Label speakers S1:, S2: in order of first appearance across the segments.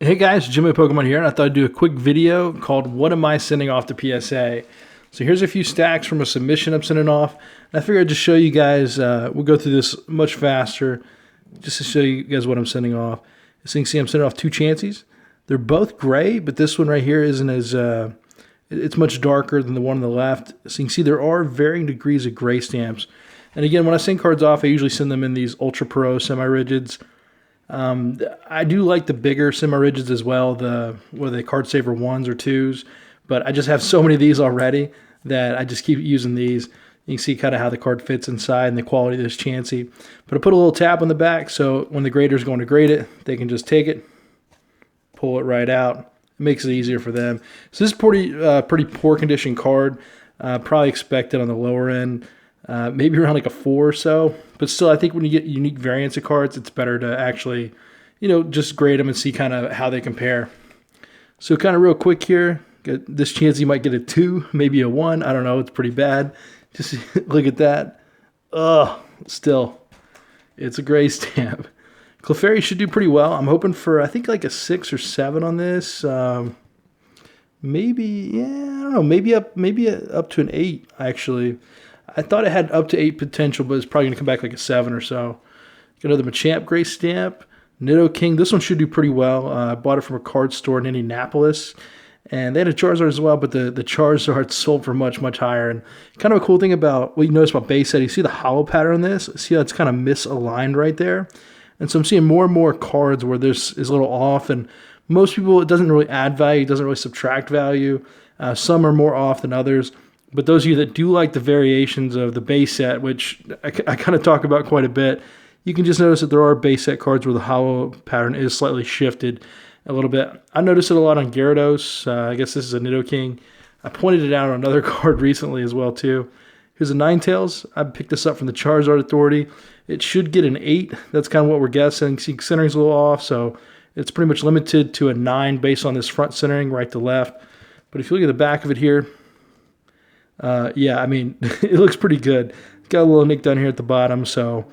S1: Hey guys, Jimmy Pokemon here, and I thought I'd do a quick video called What Am I Sending Off to PSA? So here's a few stacks from a submission I'm sending off. And I figured I'd just show you guys, we'll go through this much faster, just to show you guys what I'm sending off. So you can see I'm sending off two Chanseys. They're both gray, but this one right here isn't as, it's much darker than the one on the left. So you can see there are varying degrees of gray stamps. And again, when I send cards off, I usually send them in these Ultra Pro semi-rigids. I do like the bigger semi-rigids as well, the card saver 1s or 2s, but I just have so many of these already that I just keep using these. You can see kind of how the card fits inside and the quality of this Chansey. But I put a little tab on the back so when the grader's going to grade it, they can just take it, pull it right out. It makes it easier for them. So this is pretty poor condition card. Probably expected on the lower end. Maybe around like a 4 or so. But still, I think when you get unique variants of cards, it's better to actually, just grade them and see kind of how they compare. So kind of real quick here, this chance you might get a 2, maybe a 1. I don't know. It's pretty bad. Just look at that. Ugh, still, it's a gray stamp. Clefairy should do pretty well. I'm hoping for, I think, like a 6 or 7 on this. Maybe, yeah, I don't know. Maybe up to an 8, actually. I thought it had up to 8 potential, but it's probably going to come back like a 7 or so. Got another Machamp Gray Stamp. Nidoking. This one should do pretty well. I bought it from a card store in Indianapolis. And they had a Charizard as well, but the Charizard sold for much, much higher. And kind of a cool thing about what you notice about base set, you see the hollow pattern on this? See how it's kind of misaligned right there? And so I'm seeing more and more cards where this is a little off. And most people, it doesn't really add value. It doesn't really subtract value. Some are more off than others. But those of you that do like the variations of the base set, which I kind of talk about quite a bit, you can just notice that there are base set cards where the hollow pattern is slightly shifted a little bit. I noticed it a lot on Gyarados. I guess this is a Nidoking. I pointed it out on another card recently as well, too. Here's a Ninetales. I picked this up from the Charizard Authority. It should get an 8. That's kind of what we're guessing. See, centering's a little off, so it's pretty much limited to a 9 based on this front centering, right to left. But if you look at the back of it here, yeah, I mean, it looks pretty good. It's got a little nick down here at the bottom, so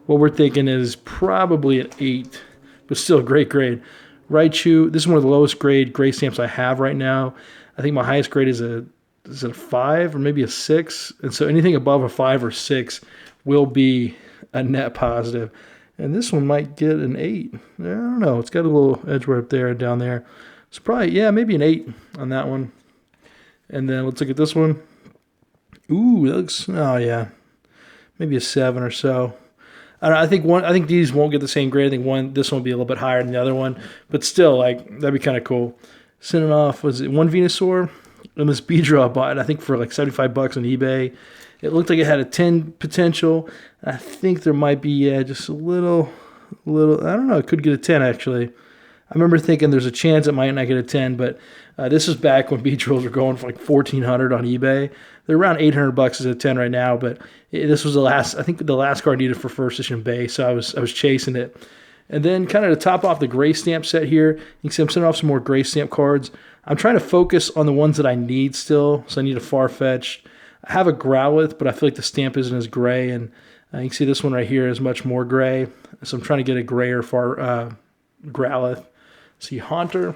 S1: what we're thinking is probably an 8, but still a great grade. Raichu, this is one of the lowest grade gray stamps I have right now. I think my highest grade is a 5 or maybe a 6, and so anything above a 5 or 6 will be a net positive. And this one might get an 8. I don't know. It's got a little edge right up there and down there. So probably, yeah, maybe an 8 on that one. And then let's look at this one. Ooh, that looks, oh yeah, maybe a 7 or so. I don't know, I think these won't get the same grade. I think this one will be a little bit higher than the other one, but still, like, that'd be kind of cool. Sending off, was it one Venusaur? And this Beedrill I bought, I think for like $75 on eBay. It looked like it had a 10 potential. I think there might be, yeah, just a little, I don't know, it could get a 10 actually. I remember thinking there's a chance it might not get a 10, but this is back when Beedrills were going for like $1,400 on eBay. They're around $800 as a 10 right now, but this was I think the last card needed for first edition base, so I was chasing it. And then kind of to top off the gray stamp set here, you can see I'm sending off some more gray stamp cards. I'm trying to focus on the ones that I need still, so I need a Farfetch'd. I have a Growlithe, but I feel like the stamp isn't as gray, and you can see this one right here is much more gray, so I'm trying to get a grayer Growlithe. See Haunter.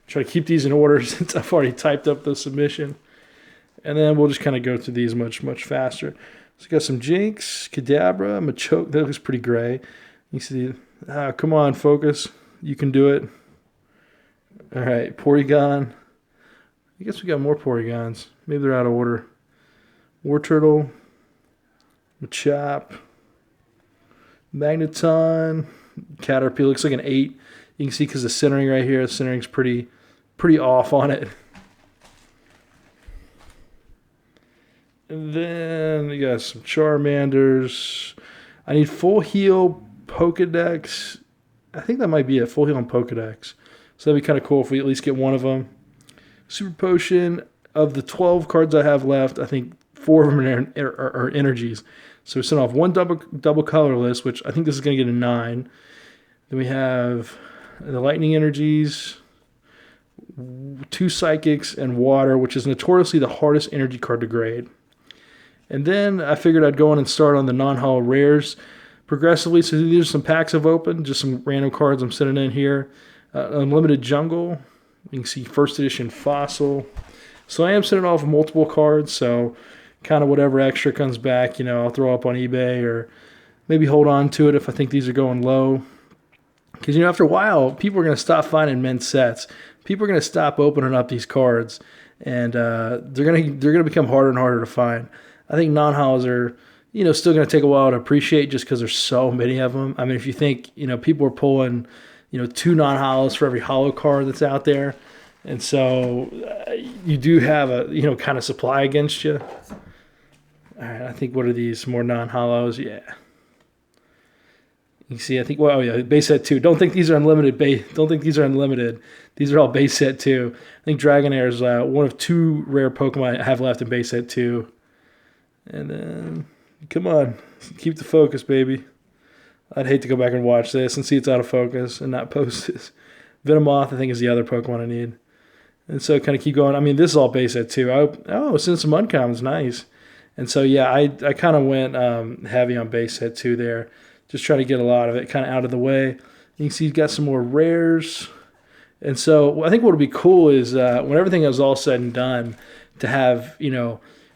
S1: Try to keep these in order since I've already typed up the submission. And then we'll just kind of go through these much, much faster. So we got some Jinx, Kadabra, Machoke. That looks pretty gray. You see, come on, focus. You can do it. All right, Porygon. I guess we got more Porygons. Maybe they're out of order. Wartortle, Machop, Magneton, Caterpie. Looks like an 8. You can see because the centering right here, the centering's pretty off on it. And then you got some Charmanders. I need full heal Pokedex. I think that might be a full heal on Pokedex. So that'd be kind of cool if we at least get one of them. Super Potion. Of the 12 cards I have left, I think 4 of them are energies. So we sent off one double colorless, which I think this is going to get a 9. Then we have the lightning energies, 2 psychics, and water, which is notoriously the hardest energy card to grade. And then I figured I'd go in and start on the non-hollow rares progressively. So these are some packs I've opened, just some random cards I'm sending in here. Unlimited Jungle. You can see first edition Fossil. So I am sending off multiple cards, so kind of whatever extra comes back, I'll throw up on eBay or maybe hold on to it if I think these are going low. Because, after a while, people are going to stop finding mint sets. People are going to stop opening up these cards, and they're going to become harder and harder to find. I think non-hollows are, still going to take a while to appreciate just because there's so many of them. I mean, if you think, people are pulling, 2 non-hollows for every hollow card that's out there. And so you do have a, kind of supply against you. All right, I think, what are these? More non-hollows? Yeah. You see, I think, well, oh yeah, base set 2. Don't think these are unlimited. Don't think these are unlimited. These are all base set 2. I think Dragonair is one of 2 rare Pokemon I have left in base set 2. And then, come on, keep the focus, baby. I'd hate to go back and watch this and see it's out of focus and not post this. Venomoth, I think, is the other Pokemon I need. And so kind of keep going. I mean, this is all base set 2. Since some uncommons, nice. And so, yeah, I kind of went heavy on base set 2 there. Just try to get a lot of it kind of out of the way. You can see he's got some more rares. And so I think what would be cool is when everything is all said and done, to have,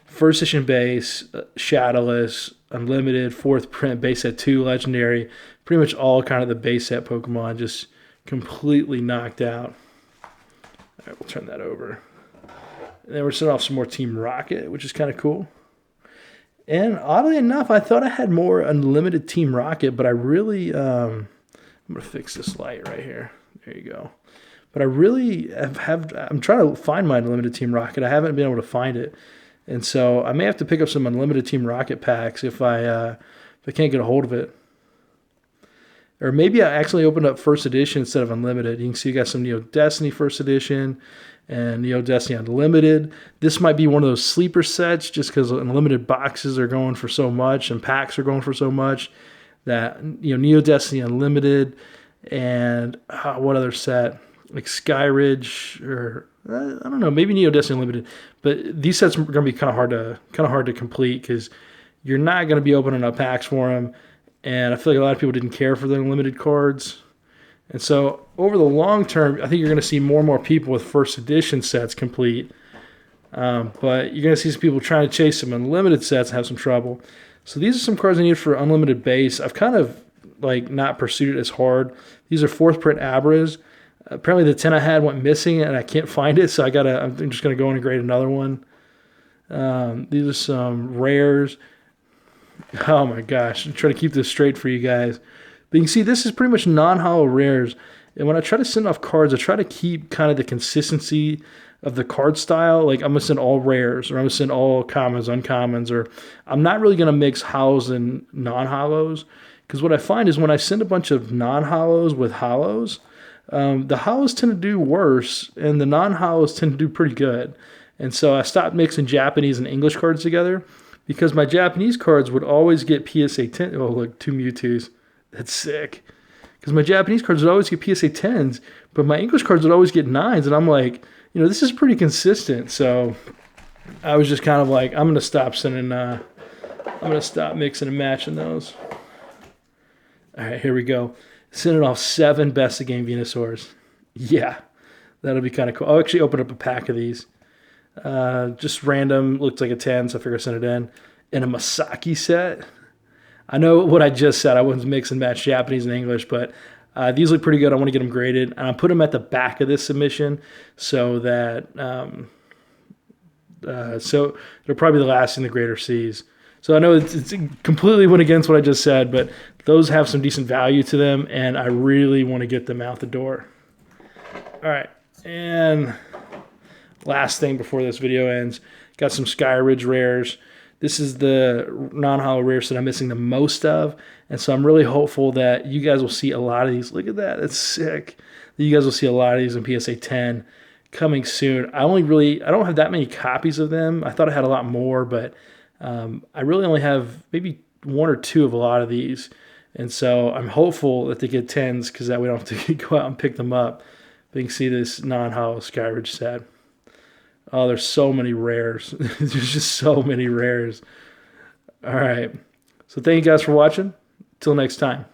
S1: first edition base, shadowless, unlimited, 4th print, base set 2, legendary, pretty much all kind of the base set Pokemon just completely knocked out. All right, we'll turn that over. And then we're setting off some more Team Rocket, which is kind of cool. And oddly enough, I thought I had more unlimited Team Rocket, but I really, I'm going to fix this light right here. There you go. But I really I'm trying to find my unlimited Team Rocket. I haven't been able to find it. And so I may have to pick up some unlimited Team Rocket packs if I can't get a hold of it. Or maybe I actually opened up first edition instead of unlimited. You can see you got some Neo Destiny first edition and Neo Destiny Unlimited. This might be one of those sleeper sets just because unlimited boxes are going for so much and packs are going for so much that, Neo Destiny Unlimited and what other set? Like Skyridge or I don't know, maybe Neo Destiny Unlimited. But these sets are going to be kind of hard to complete because you're not going to be opening up packs for them. And I feel like a lot of people didn't care for the unlimited cards. And so over the long term, I think you're going to see more and more people with first edition sets complete. But you're going to see some people trying to chase some unlimited sets and have some trouble. So these are some cards I need for unlimited base. I've kind of not pursued it as hard. These are 4th print Abras. Apparently the 10 I had went missing and I can't find it. So I'm just going to go in and grade another one. These are some rares. Oh my gosh, I'm trying to keep this straight for you guys. But you can see this is pretty much non-hollow rares. And when I try to send off cards, I try to keep kind of the consistency of the card style. Like I'm going to send all rares, or I'm going to send all commons, uncommons, or I'm not really going to mix hollows and non-hollows. Because what I find is when I send a bunch of non-hollows with hollows, the hollows tend to do worse, and the non-hollows tend to do pretty good. And so I stopped mixing Japanese and English cards together, because my Japanese cards would always get PSA 10. Oh, look, 2 Mewtwo's. That's sick. Because my Japanese cards would always get PSA 10s, but my English cards would always get 9s. And I'm like, this is pretty consistent. So I was just kind of like, I'm going to stop sending, I'm going to stop mixing and matching those. All right, here we go. Sending off 7 best of game Venusaurs. Yeah, that'll be kind of cool. I'll actually open up a pack of these. Just random, looks like a 10, so I figure I'll send it in. And a Masaki set. I know what I just said. I wouldn't mix and match Japanese and English, but these look pretty good. I want to get them graded. And I'll put them at the back of this submission so that so they'll probably be the last in the grader sees. So I know it's completely went against what I just said, but those have some decent value to them, and I really want to get them out the door. All right, and last thing before this video ends, got some Skyridge rares. This is the non-hollow rares that I'm missing the most of, and so I'm really hopeful that you guys will see a lot of these. Look at that, that's sick. You guys will see a lot of these in PSA 10 coming soon. I don't have that many copies of them. I thought I had a lot more, but I really only have maybe 1 or 2 of a lot of these, and so I'm hopeful that they get 10s because that way I don't have to go out and pick them up. But you can see this non-hollow Skyridge set. Oh, there's so many rares. There's just so many rares. All right. So thank you guys for watching. Till next time.